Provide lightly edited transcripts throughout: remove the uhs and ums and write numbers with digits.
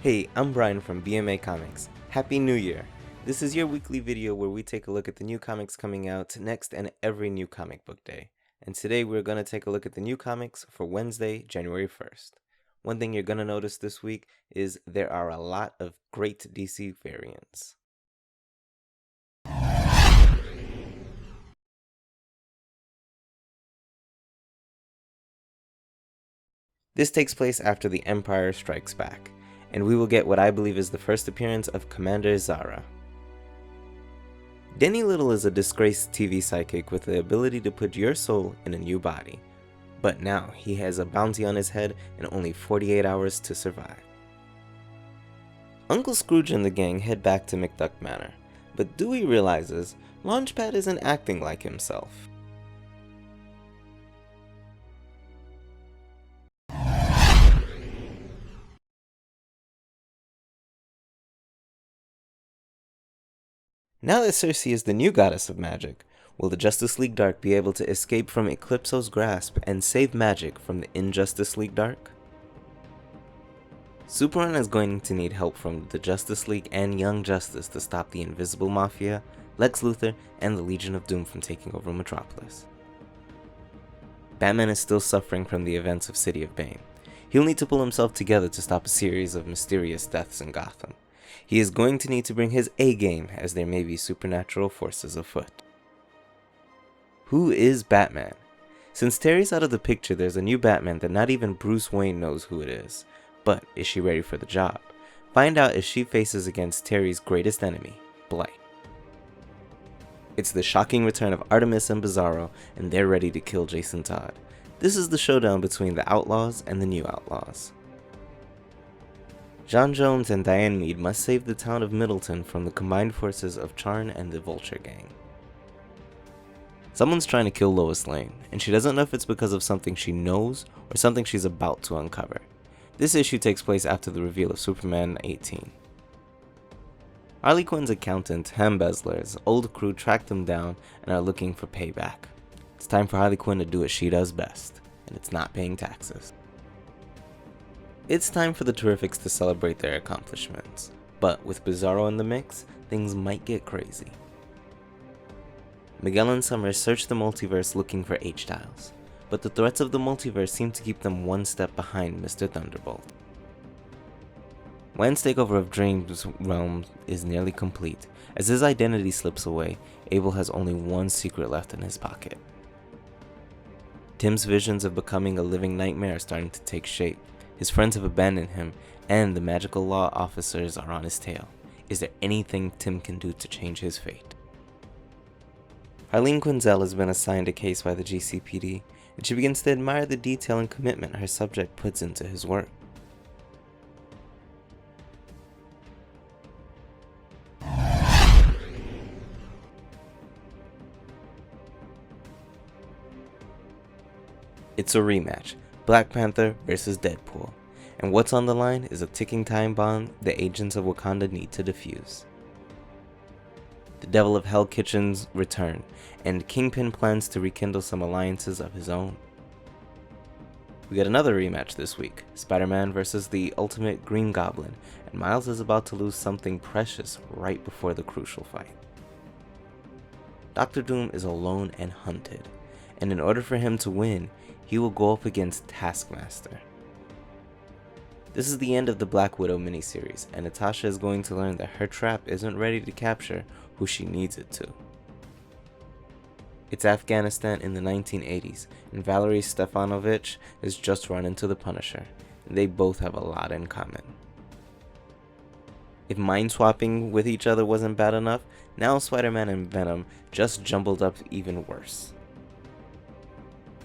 Hey, I'm Brian from BMA Comics. Happy New Year! This is your weekly video where we take a look at the new comics coming out next and every new comic book day. And today we're going to take a look at the new comics for Wednesday, January 1st. One thing you're going to notice this week is there are a lot of great DC variants. This takes place after the Empire Strikes Back, and we will get what I believe is the first appearance of Commander Zara. Denny Little is a disgraced TV psychic with the ability to put your soul in a new body, but now he has a bounty on his head and only 48 hours to survive. Uncle Scrooge and the gang head back to McDuck Manor, but Dewey realizes Launchpad isn't acting like himself. Now that Circe is the new goddess of magic, will the Justice League Dark be able to escape from Eclipso's grasp and save magic from the Injustice League Dark? Superman is going to need help from the Justice League and Young Justice to stop the Invisible Mafia, Lex Luthor, and the Legion of Doom from taking over Metropolis. Batman is still suffering from the events of City of Bane. He'll need to pull himself together to stop a series of mysterious deaths in Gotham. He is going to need to bring his A-game, as there may be supernatural forces afoot. Who is Batman? Since Terry's out of the picture, there's a new Batman that not even Bruce Wayne knows who it is. But is she ready for the job? Find out as she faces against Terry's greatest enemy, Blight. It's the shocking return of Artemis and Bizarro, and they're ready to kill Jason Todd. This is the showdown between the Outlaws and the New Outlaws. John Jones and Diane Mead must save the town of Middleton from the combined forces of Charn and the Vulture Gang. Someone's trying to kill Lois Lane, and she doesn't know if it's because of something she knows or something she's about to uncover. This issue takes place after the reveal of Superman 18. Harley Quinn's accountant, Embezzler's old crew tracked them down and are looking for payback. It's time for Harley Quinn to do what she does best, and it's not paying taxes. It's time for the Terrifics to celebrate their accomplishments, but with Bizarro in the mix, things might get crazy. Miguel and Summer search the multiverse looking for H-Tiles, but the threats of the multiverse seem to keep them one step behind Mr. Thunderbolt. Wayne's takeover of Dream's realm is nearly complete. As his identity slips away, Abel has only one secret left in his pocket. Tim's visions of becoming a living nightmare are starting to take shape. His friends have abandoned him, and the magical law officers are on his tail. Is there anything Tim can do to change his fate? Harleen Quinzel has been assigned a case by the GCPD, and she begins to admire the detail and commitment her subject puts into his work. It's a rematch, Black Panther vs. Deadpool, and what's on the line is a ticking time bomb the agents of Wakanda need to defuse. The Devil of Hell Kitchens return, and Kingpin plans to rekindle some alliances of his own. We get another rematch this week, Spider-Man vs. the Ultimate Green Goblin, and Miles is about to lose something precious right before the crucial fight. Dr. Doom is alone and hunted, and in order for him to win, he will go up against Taskmaster. This is the end of the Black Widow miniseries, and Natasha is going to learn that her trap isn't ready to capture who she needs it to. It's Afghanistan in the 1980s, and Valerie Stefanovich has just run into the Punisher, and they both have a lot in common. If mind swapping with each other wasn't bad enough, now Spider-Man and Venom just jumbled up even worse.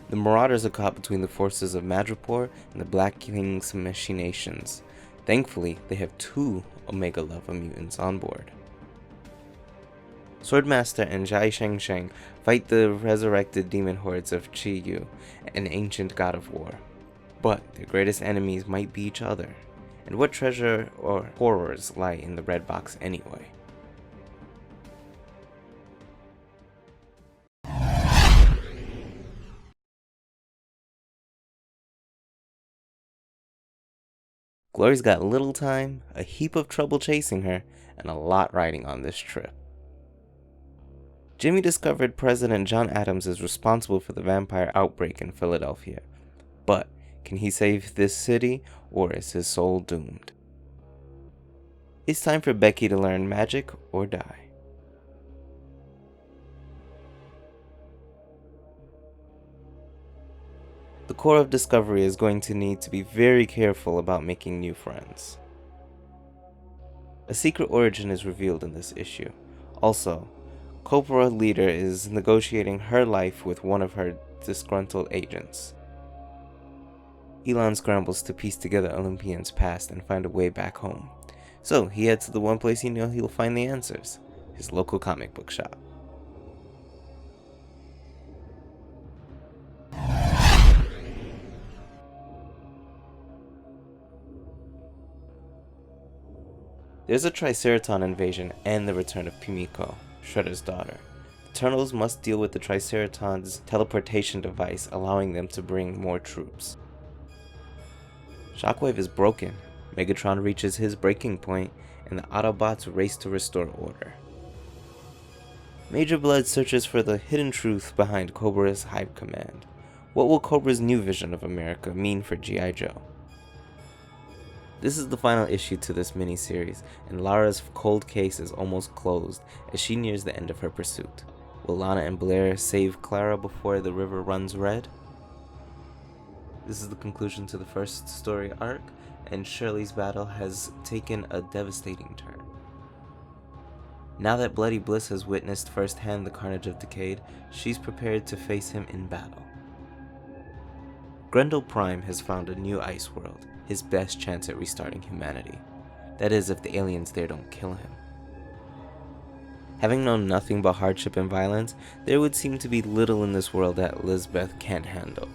The Marauders are caught between the forces of Madripoor and the Black King's machinations. Thankfully, they have two Omega Lava mutants on board. Swordmaster and Zhai Sheng fight the resurrected demon hordes of Chi Yu, an ancient god of war. But their greatest enemies might be each other. And what treasure or horrors lie in the red box anyway? Glory's got little time, a heap of trouble chasing her, and a lot riding on this trip. Jimmy discovered President John Adams is responsible for the vampire outbreak in Philadelphia. But can he save this city, or is his soul doomed? It's time for Becky to learn magic or die. The core of Discovery is going to need to be very careful about making new friends. A secret origin is revealed in this issue. Also, Cobra leader is negotiating her life with one of her disgruntled agents. Elon scrambles to piece together Olympian's past and find a way back home. So he heads to the one place he knows he'll find the answers, his local comic book shop. There's a Triceraton invasion and the return of Pimiko, Shredder's daughter. The Eternals must deal with the Triceraton's teleportation device, allowing them to bring more troops. Shockwave is broken, Megatron reaches his breaking point, and the Autobots race to restore order. Major Blood searches for the hidden truth behind Cobra's Hive Command. What will Cobra's new vision of America mean for G.I. Joe? This is the final issue to this mini-series, and Lara's cold case is almost closed as she nears the end of her pursuit. Will Lana and Blair save Clara before the river runs red? This is the conclusion to the first story arc, and Shirley's battle has taken a devastating turn. Now that Bloody Bliss has witnessed firsthand the carnage of Decade, she's prepared to face him in battle. Grendel Prime has found a new ice world, his best chance at restarting humanity. That is, if the aliens there don't kill him. Having known nothing but hardship and violence, there would seem to be little in this world that Lisbeth can't handle.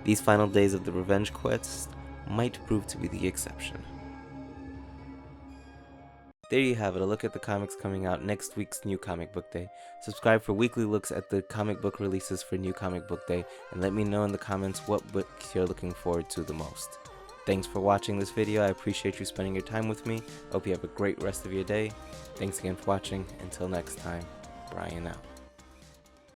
These final days of the revenge quest might prove to be the exception. There you have it, a look at the comics coming out next week's New Comic Book Day. Subscribe for weekly looks at the comic book releases for New Comic Book Day, and let me know in the comments what books you're looking forward to the most. Thanks for watching this video, I appreciate you spending your time with me. Hope you have a great rest of your day. Thanks again for watching, until next time, Brian out.